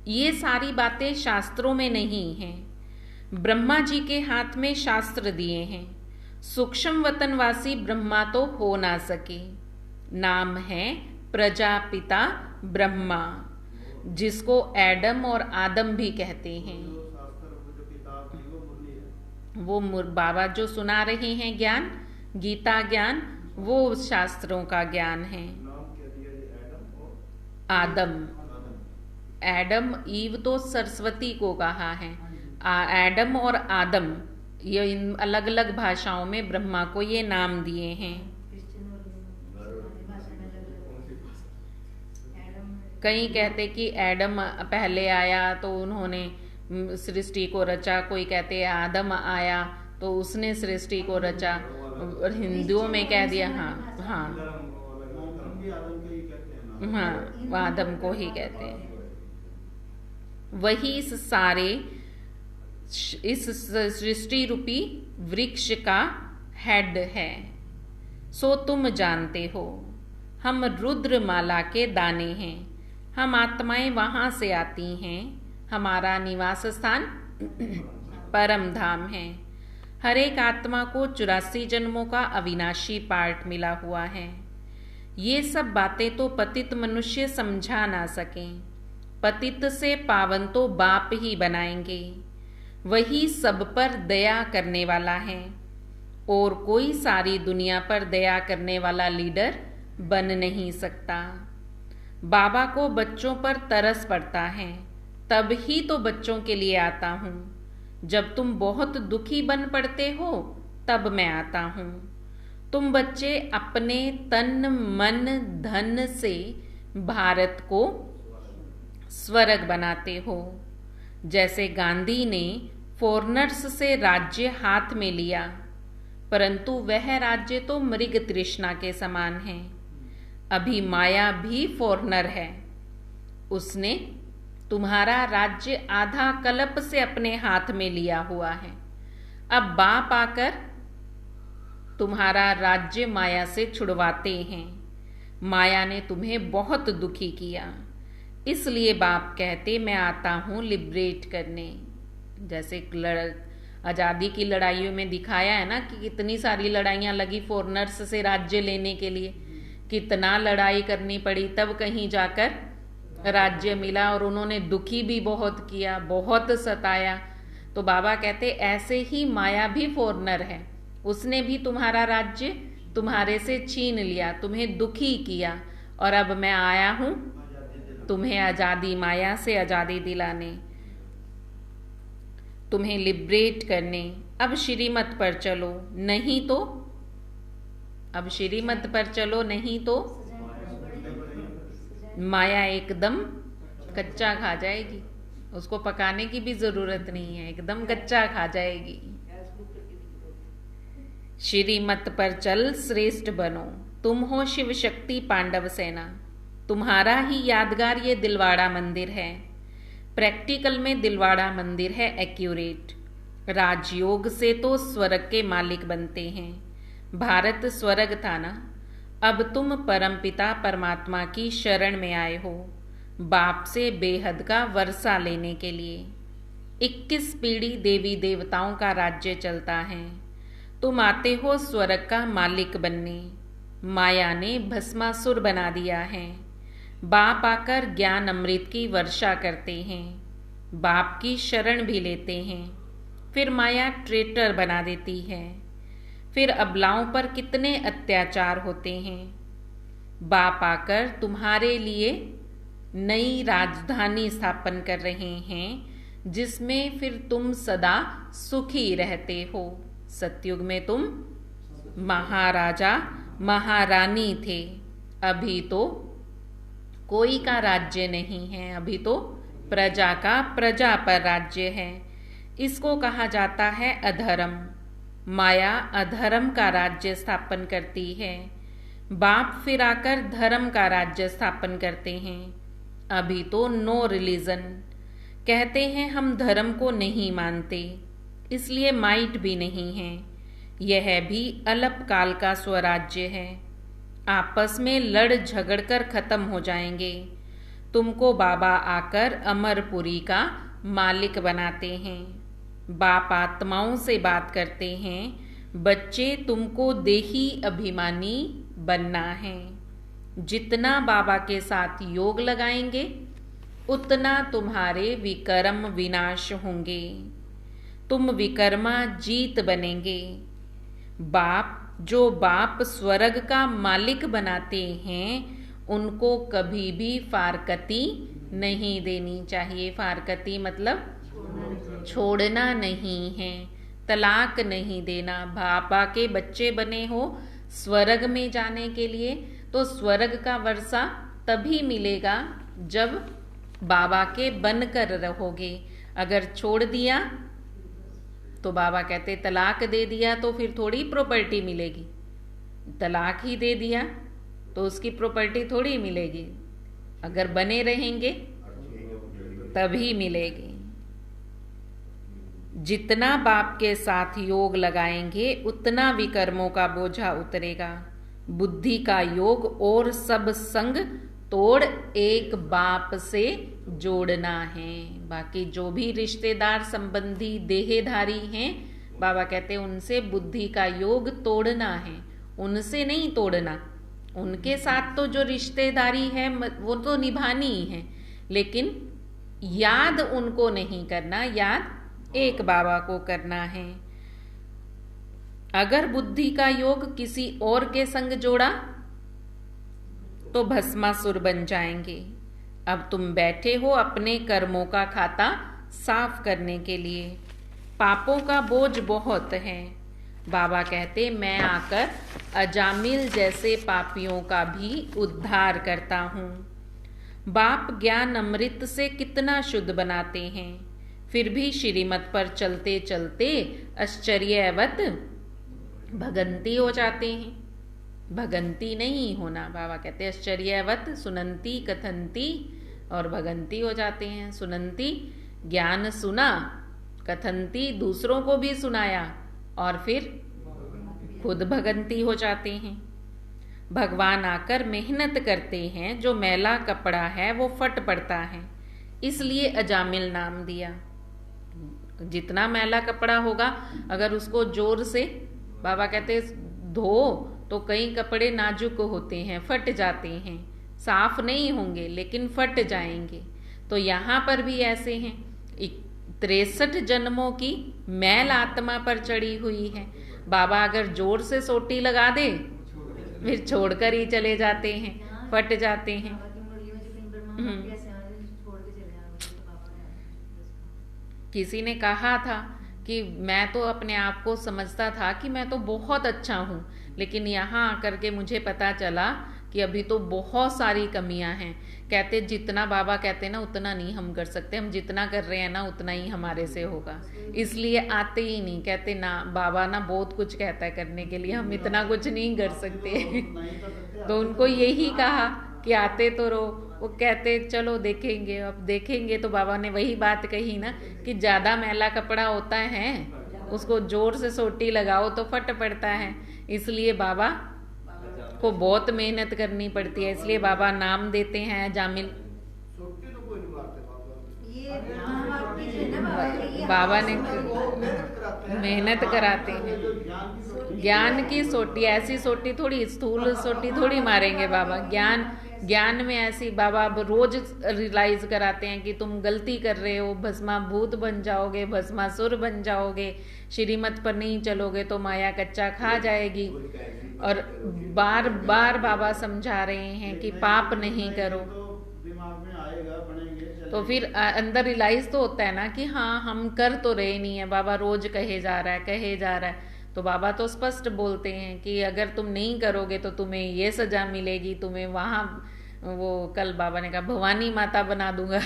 ये सारी बातें शास्त्रों में नहीं हैं। ब्रह्मा जी के हाथ में शास्त्र दिए हैं। सूक्ष्म वतनवासी ब्रह्मा तो हो ना सके। नाम है प्रजापिता ब्रह्मा, जिसको एडम और आदम भी कहते हैं। वो बाबा जो सुना रहे हैं ज्ञान, गीता ज्ञान, वो शास्त्रों का ज्ञान है। आदम, एडम, ईव तो सरस्वती को कहा है। एडम और आदम, ये इन अलग अलग भाषाओं में ब्रह्मा को ये नाम दिए हैं। कई कहते कि एडम पहले आया तो उन्होंने सृष्टि को रचा, कोई कहते आदम आया तो उसने सृष्टि को रचा। हिंदुओं में कह दिया हाँ हाँ हाँ, आदम को ही कहते हैं। वही इस सृष्टि रूपी वृक्ष का हेड है। सो तुम जानते हो, हम रुद्रमाला के दाने हैं। हम आत्माएं वहां से आती हैं। हमारा निवास स्थान परम धाम है। हर एक आत्मा को 84 जन्मों का अविनाशी पार्ट मिला हुआ है। ये सब बातें तो पतित मनुष्य समझा ना सकें। पतित से पावन तो बाप ही बनाएंगे। वही सब पर दया करने वाला है, और कोई सारी दुनिया पर दया करने वाला लीडर बन नहीं सकता। बाबा को बच्चों पर तरस पड़ता है, तब ही तो बच्चों के लिए आता हूँ। जब तुम बहुत दुखी बन पड़ते हो तब मैं आता हूँ। तुम बच्चे अपने तन मन धन से भारत को स्वर्ग बनाते हो। जैसे गांधी ने फॉरेनर्स से राज्य हाथ में लिया, परंतु वह राज्य तो मृग तृष्णा के समान है। अभी माया भी फॉरेनर है। उसने तुम्हारा राज्य आधा कल्प से अपने हाथ में लिया हुआ है। अब बाप आकर तुम्हारा राज्य माया से छुड़वाते हैं। माया ने तुम्हें बहुत दुखी किया, इसलिए बाप कहते मैं आता हूँ लिबरेट करने। जैसे आज़ादी की लड़ाइयों में दिखाया है ना कि कितनी सारी लड़ाइयाँ लगी फॉरेनर्स से राज्य लेने के लिए, कितना लड़ाई करनी पड़ी, तब कहीं जाकर राज्य मिला। और उन्होंने दुखी भी बहुत किया, बहुत सताया। तो बाबा कहते ऐसे ही माया भी फॉरेनर है। उसने भी तुम्हारा राज्य तुम्हारे से छीन लिया, तुम्हें दुखी किया, और अब मैं आया हूँ तुम्हें आज़ादी, माया से आज़ादी दिलाने, तुम्हें लिबरेट करने। अब श्रीमत पर चलो, नहीं तो अब श्रीमत पर चलो, नहीं तो माया एकदम कच्चा खा जाएगी। उसको पकाने की भी जरूरत नहीं है, एकदम कच्चा खा जाएगी। श्रीमत पर चल, श्रेष्ठ बनो। तुम हो शिव शक्ति पांडव सेना। तुम्हारा ही यादगार ये दिलवाड़ा मंदिर है। प्रैक्टिकल में दिलवाड़ा मंदिर है एक्यूरेट। राजयोग से तो स्वर्ग के मालिक बनते हैं। भारत स्वर्ग था ना, अब तुम परमपिता परमात्मा की शरण में आए हो, बाप से बेहद का वर्षा लेने के लिए। 21 पीढ़ी देवी देवताओं का राज्य चलता है, तुम आते हो स्वर्ग का मालिक बनने। माया ने भस्मासुर बना दिया है, बाप आकर ज्ञान अमृत की वर्षा करते हैं, बाप की शरण भी लेते हैं, फिर माया ट्रेटर बना देती है। फिर अबलाओं पर कितने अत्याचार होते हैं। बाप आकर तुम्हारे लिए नई राजधानी स्थापन कर रहे हैं, जिसमें फिर तुम सदा सुखी रहते हो। सतयुग में तुम महाराजा महारानी थे, अभी तो कोई का राज्य नहीं है, अभी तो प्रजा का प्रजा पर राज्य है। इसको कहा जाता है अधर्म। माया अधर्म का राज्य स्थापन करती है, बाप फिर आकर धर्म का राज्य स्थापन करते हैं। अभी तो नो रिलीजन, कहते हैं हम धर्म को नहीं मानते, इसलिए माइट भी नहीं है। यह भी अल्पकाल का स्वराज्य है, आपस में लड़ झगड़ कर खत्म हो जाएंगे। तुमको बाबा आकर अमरपुरी का मालिक बनाते हैं। बाप आत्माओं से बात करते हैं, बच्चे तुमको देही अभिमानी बनना है। जितना बाबा के साथ योग लगाएंगे, उतना तुम्हारे विकर्म विनाश होंगे, तुम विकर्मा जीत बनेंगे। जो बाप स्वर्ग का मालिक बनाते हैं, उनको कभी भी फारकती नहीं देनी चाहिए। फारकती मतलब छोड़ना नहीं है, तलाक नहीं देना। बाबा के बच्चे बने हो स्वर्ग में जाने के लिए, तो स्वर्ग का वर्षा तभी मिलेगा जब बाबा के बनकर रहोगे। अगर छोड़ दिया तो बाबा कहते तलाक दे दिया तो फिर थोड़ी प्रॉपर्टी मिलेगी, तलाक ही दे दिया तो उसकी प्रॉपर्टी थोड़ी मिलेगी। अगर बने रहेंगे तभी मिलेगी। जितना बाप के साथ योग लगाएंगे, उतना विकर्मों का बोझा उतरेगा। बुद्धि का योग और सब संग तोड़ एक बाप से जोड़ना है। बाकी जो भी रिश्तेदार संबंधी देहधारी हैं, बाबा कहते हैं उनसे बुद्धि का योग तोड़ना है, उनसे नहीं तोड़ना। उनके साथ तो जो रिश्तेदारी है वो तो निभानी ही है, लेकिन याद उनको नहीं करना, याद एक बाबा को करना है। अगर बुद्धि का योग किसी और के संग जोड़ा तो भस्मासुर बन जाएंगे। अब तुम बैठे हो अपने कर्मों का खाता साफ करने के लिए। पापों का बोझ बहुत है। बाबा कहते मैं आकर अजामिल जैसे पापियों का भी उद्धार करता हूँ। बाप ज्ञान अमृत से कितना शुद्ध बनाते हैं, फिर भी श्रीमत पर चलते चलते आश्चर्यवत भगंती हो जाते हैं। भगंती नहीं होना, बाबा कहते हैं आश्चर्यवत सुनंती कथंती, और भगंती हो जाते हैं। सुनंती ज्ञान सुना, कथंती दूसरों को भी सुनाया, और फिर खुद भगंती हो जाते हैं। भगवान आकर मेहनत करते हैं, जो मैला कपड़ा है वो फट पड़ता है, इसलिए अजामिल नाम दिया। जितना मैला कपड़ा होगा अगर उसको जोर से, बाबा कहते धो तो कई कपड़े नाजुक होते हैं, फट जाते हैं, साफ नहीं होंगे लेकिन फट जाएंगे। तो यहाँ पर भी ऐसे हैं, 63 जन्मों की मैल आत्मा पर चढ़ी हुई है। बाबा अगर जोर से सोटी लगा दे फिर छोड़कर ही चले जाते हैं, फट जाते हैं। किसी ने कहा था कि मैं तो अपने आप को समझता था कि मैं तो बहुत अच्छा हूँ, लेकिन यहाँ आकर के मुझे पता चला कि अभी तो बहुत सारी कमियां हैं। कहते जितना बाबा कहते ना उतना नहीं हम कर सकते, हम जितना कर रहे हैं ना उतना ही हमारे से होगा, इसलिए आते ही नहीं। कहते ना बाबा ना बहुत कुछ कहता है करने के लिए, हम इतना कुछ नहीं कर सकते। तो उनको यही कहा कि आते तो रहो। वो कहते चलो देखेंगे, अब देखेंगे। तो बाबा ने वही बात कही ना कि ज़्यादा मैला कपड़ा होता है उसको जोर से सोटी लगाओ तो फट पड़ता है, इसलिए बाबा को बहुत मेहनत करनी पड़ती है, इसलिए बाबा नाम देते हैं जामिल। सोटी तो कोई नहीं मारते बाबा ने मेहनत कराते हैं। ज्ञान की सोटी, ऐसी सोटी थोड़ी, स्थूल सोटी थोड़ी मारेंगे बाबा। ज्ञान में ऐसी बाबा अब रोज रियलाइज कराते हैं कि तुम गलती कर रहे हो, भस्माभूत बन जाओगे, भस्मासुर बन जाओगे, श्रीमत पर नहीं चलोगे तो माया कच्चा खा जाएगी। और बार बार बाबा समझा रहे हैं कि पाप नहीं करो। दिमाग में आएगा, बनेंगे, तो फिर अंदर रियलाइज तो होता है ना कि हाँ हम कर तो रहे नहीं है, बाबा रोज कहे जा रहा है। तो बाबा तो स्पष्ट बोलते हैं कि अगर तुम नहीं करोगे तो तुम्हें ये सजा मिलेगी, तुम्हें वहां, वो कल बाबा ने कहा भवानी माता बना दूंगा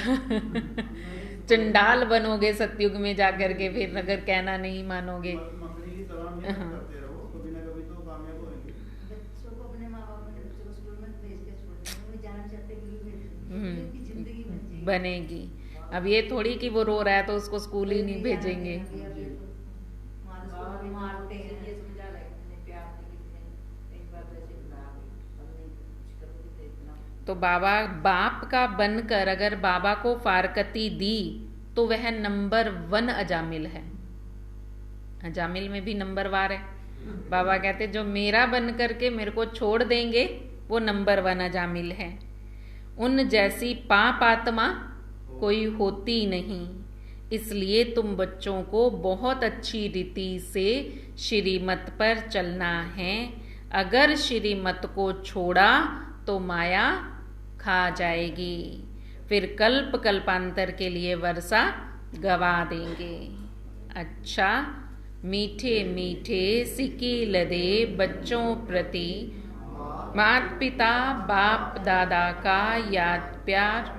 चंडाल बनोगे सतयुग में जाकर के, फिर अगर कहना नहीं मानोगे। बनेगी। अब ये थोड़ी कि वो रो रहा है तो उसको स्कूल ही नहीं भेजेंगे। तो बाबा बाप का बनकर अगर बाबा को फारकती दी तो वह नंबर 1 अजामिल है। अजामिल में भी नंबर वार है। बाबा कहते जो मेरा बन करके मेरे को छोड़ देंगे वो नंबर 1 अजामिल है। उन जैसी पाप आत्मा कोई होती नहीं, इसलिए तुम बच्चों को बहुत अच्छी रीति से श्रीमत पर चलना है। अगर श्रीमत को छोड़ा तो माया खा जाएगी, फिर कल्प कल्पांतर के लिए वर्षा गवा देंगे। अच्छा, मीठे मीठे सिक्की लदे बच्चों प्रति माता पिता बाप दादा का याद प्यार।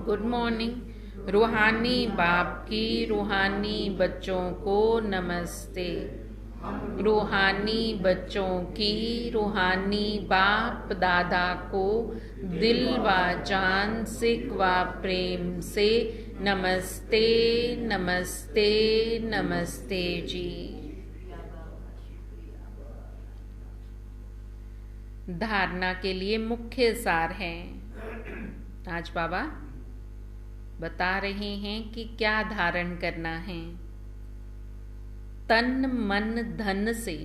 Good morning. रूहानी बाप की रूहानी बच्चों को नमस्ते। रूहानी बच्चों की रूहानी बाप दादा को दिल व जान सिक व प्रेम से नमस्ते नमस्ते नमस्ते जी। धारणा के लिए मुख्य सार है। आज बाबा बता रहे हैं कि क्या धारण करना है। तन मन धन से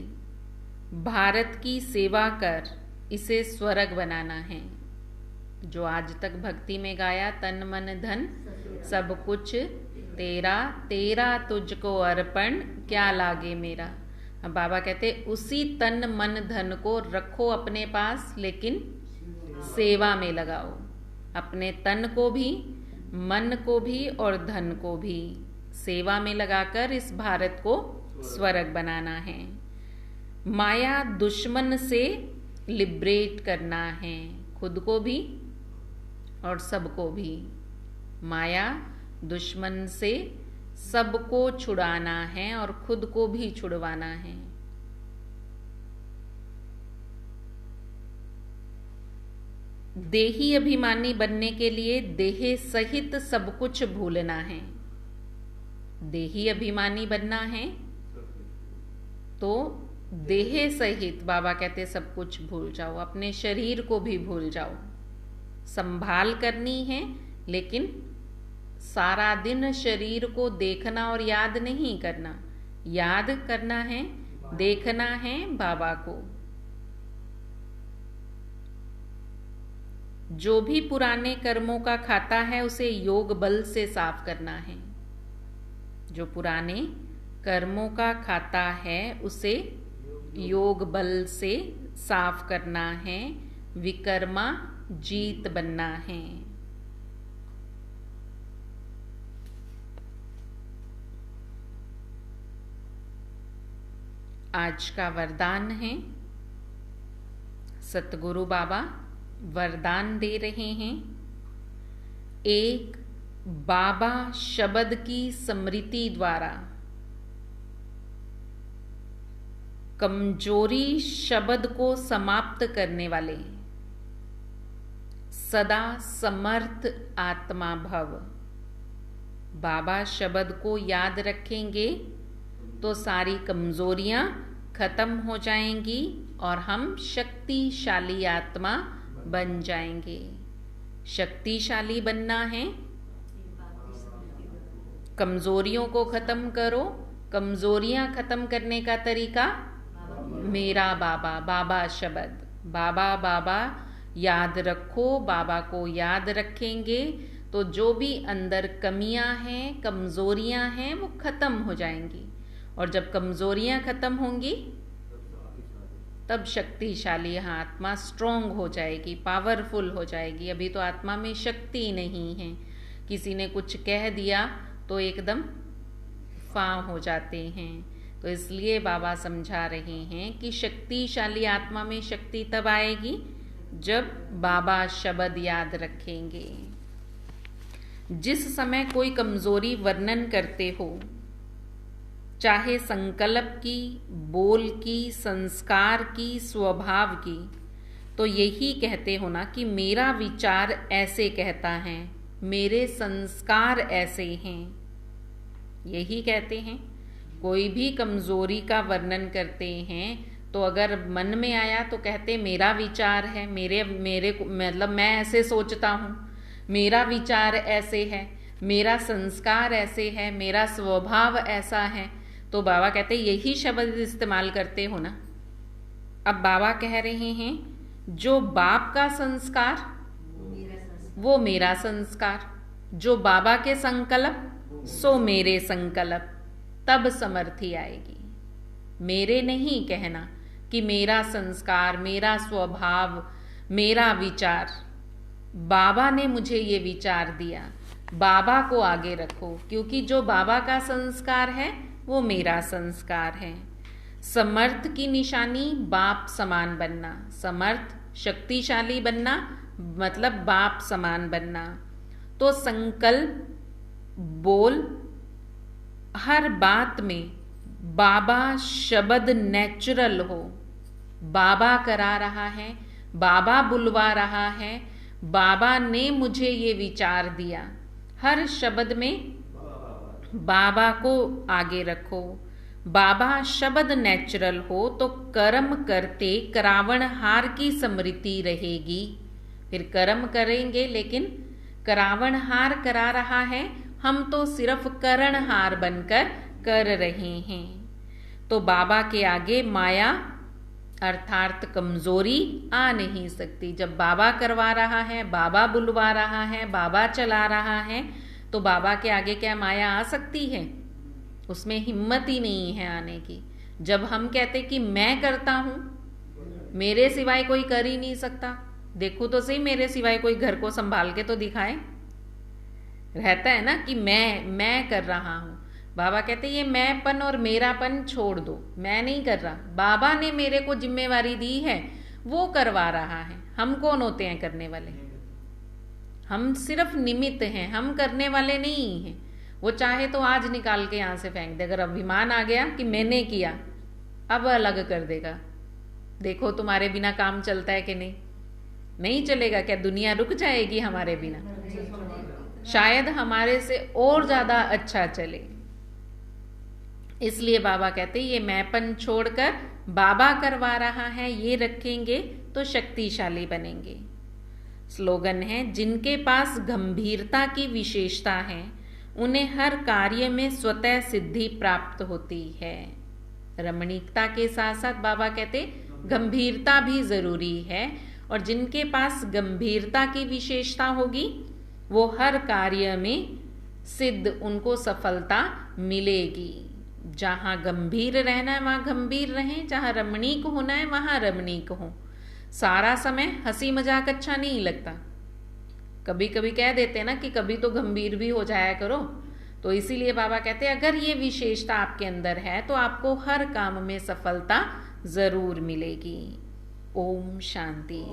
भारत की सेवा कर इसे स्वर्ग बनाना है। जो आज तक भक्ति में गाया, तन मन धन सब कुछ तेरा, तेरा तुझको अर्पण क्या लागे मेरा। अब बाबा कहते उसी तन मन धन को रखो अपने पास, लेकिन सेवा में लगाओ। अपने तन को भी, मन को भी और धन को भी सेवा में लगाकर इस भारत को स्वर्ग बनाना है। माया दुश्मन से लिबरेट करना है, खुद को भी और सबको भी। माया दुश्मन से सबको छुड़ाना है और खुद को भी छुड़वाना है। देही अभिमानी बनने के लिए देह सहित सब कुछ भूलना है। देही अभिमानी बनना है तो देह सहित बाबा कहते सब कुछ भूल जाओ, अपने शरीर को भी भूल जाओ। संभाल करनी है, लेकिन सारा दिन शरीर को देखना और याद नहीं करना। याद करना है, देखना है बाबा को। जो भी पुराने कर्मों का खाता है उसे योग बल से साफ करना है। जो पुराने कर्मों का खाता है उसे योग बल से साफ करना है। विकर्मा जीत बनना है। आज का वरदान है, सतगुरु बाबा वरदान दे रहे हैं। एक बाबा शब्द की स्मृति द्वारा कमजोरी शब्द को समाप्त करने वाले सदा समर्थ आत्मा भव। बाबा शब्द को याद रखेंगे तो सारी कमजोरियां खत्म हो जाएंगी और हम शक्तिशाली आत्मा बन जाएंगे। शक्तिशाली बनना है, कमजोरियों को खत्म करो। कमजोरियां खत्म करने का तरीका मेरा बाबा, बाबा शब्द, बाबा बाबा याद रखो। बाबा को याद रखेंगे तो जो भी अंदर कमियां हैं, कमजोरियां हैं, वो खत्म हो जाएंगी। और जब कमजोरियां खत्म होंगी तब शक्तिशाली आत्मा स्ट्रोंग हो जाएगी, पावरफुल हो जाएगी। अभी तो आत्मा में शक्ति नहीं है, किसी ने कुछ कह दिया तो एकदम फां हो जाते हैं। तो इसलिए बाबा समझा रहे हैं कि शक्तिशाली आत्मा में शक्ति तब आएगी जब बाबा शब्द याद रखेंगे। जिस समय कोई कमजोरी वर्णन करते हो, चाहे संकल्प की, बोल की, संस्कार की, स्वभाव की, तो यही कहते हो ना कि मेरा विचार ऐसे कहता है, मेरे संस्कार ऐसे हैं, यही कहते हैं। कोई भी कमजोरी का वर्णन करते हैं तो अगर मन में आया तो कहते मेरा विचार है, मेरे मतलब मैं ऐसे सोचता हूँ, मेरा विचार ऐसे है, मेरा संस्कार ऐसे है, मेरा स्वभाव ऐसा है। तो बाबा कहते यही शब्द इस्तेमाल करते हो ना। अब बाबा कह रहे हैं जो बाप का संस्कार वो मेरा संस्कार, जो बाबा के संकल्प सो मेरे संकल्प, तब समर्थी आएगी। मेरे नहीं कहना कि मेरा संस्कार, मेरा स्वभाव, मेरा विचार, बाबा ने मुझे ये विचार दिया, बाबा को आगे रखो, क्योंकि जो बाबा का संस्कार है वो मेरा संस्कार है। समर्थ की निशानी बाप समान बनना, समर्थ शक्तिशाली बनना मतलब बाप समान बनना। तो संकल्प, बोल, हर बात में बाबा शब्द नेचुरल हो। बाबा करा रहा है, बाबा बुलवा रहा है, बाबा ने मुझे ये विचार दिया। हर शब्द में बाबा को आगे रखो। बाबा शब्द नेचुरल हो तो कर्म करते करावणहार की स्मृति रहेगी। फिर कर्म करेंगे लेकिन करावणहार करा रहा है, हम तो सिर्फ करणहार बनकर कर रहे हैं। तो बाबा के आगे माया अर्थात कमजोरी आ नहीं सकती। जब बाबा करवा रहा है, बाबा बुलवा रहा है, बाबा चला रहा है, तो बाबा के आगे क्या माया आ सकती है? उसमें हिम्मत ही नहीं है आने की। जब हम कहते कि मैं करता हूं, मेरे सिवाय कोई कर ही नहीं सकता, देखो तो सही मेरे सिवाय कोई घर को संभाल के तो दिखाए। रहता है ना कि मैं कर रहा हूं। बाबा कहते ये मैंपन और मेरापन छोड़ दो, मैं नहीं कर रहा, बाबा ने मेरे को जिम्मेवारी दी है, वो करवा रहा है। हम कौन होते हैं करने वाले? हम सिर्फ निमित्त हैं, हम करने वाले नहीं हैं। वो चाहे तो आज निकाल के यहां से फेंक दे, अगर अभिमान आ गया कि मैंने किया, अब अलग कर देगा। देखो तुम्हारे बिना काम चलता है कि नहीं? नहीं चलेगा। क्या दुनिया रुक जाएगी हमारे बिना? शायद हमारे से और ज्यादा अच्छा चले। इसलिए बाबा कहते ये मैंपन छोड़कर बाबा करवा रहा है, ये रखेंगे तो शक्तिशाली बनेंगे। स्लोगन है, जिनके पास गंभीरता की विशेषता है उन्हें हर कार्य में स्वतः सिद्धि प्राप्त होती है। रमणीकता के साथ साथ बाबा कहते गंभीरता भी जरूरी है, और जिनके पास गंभीरता की विशेषता होगी वो हर कार्य में सिद्ध, उनको सफलता मिलेगी। जहां गंभीर रहना है वहां गंभीर रहें, जहां रमणीक होना है वहां रमणीक हो। सारा समय हंसी मजाक अच्छा नहीं लगता। कभी कभी कह देते ना कि कभी तो गंभीर भी हो जाया करो। तो इसीलिए बाबा कहते हैं अगर ये विशेषता आपके अंदर है तो आपको हर काम में सफलता जरूर मिलेगी। ओम शांति।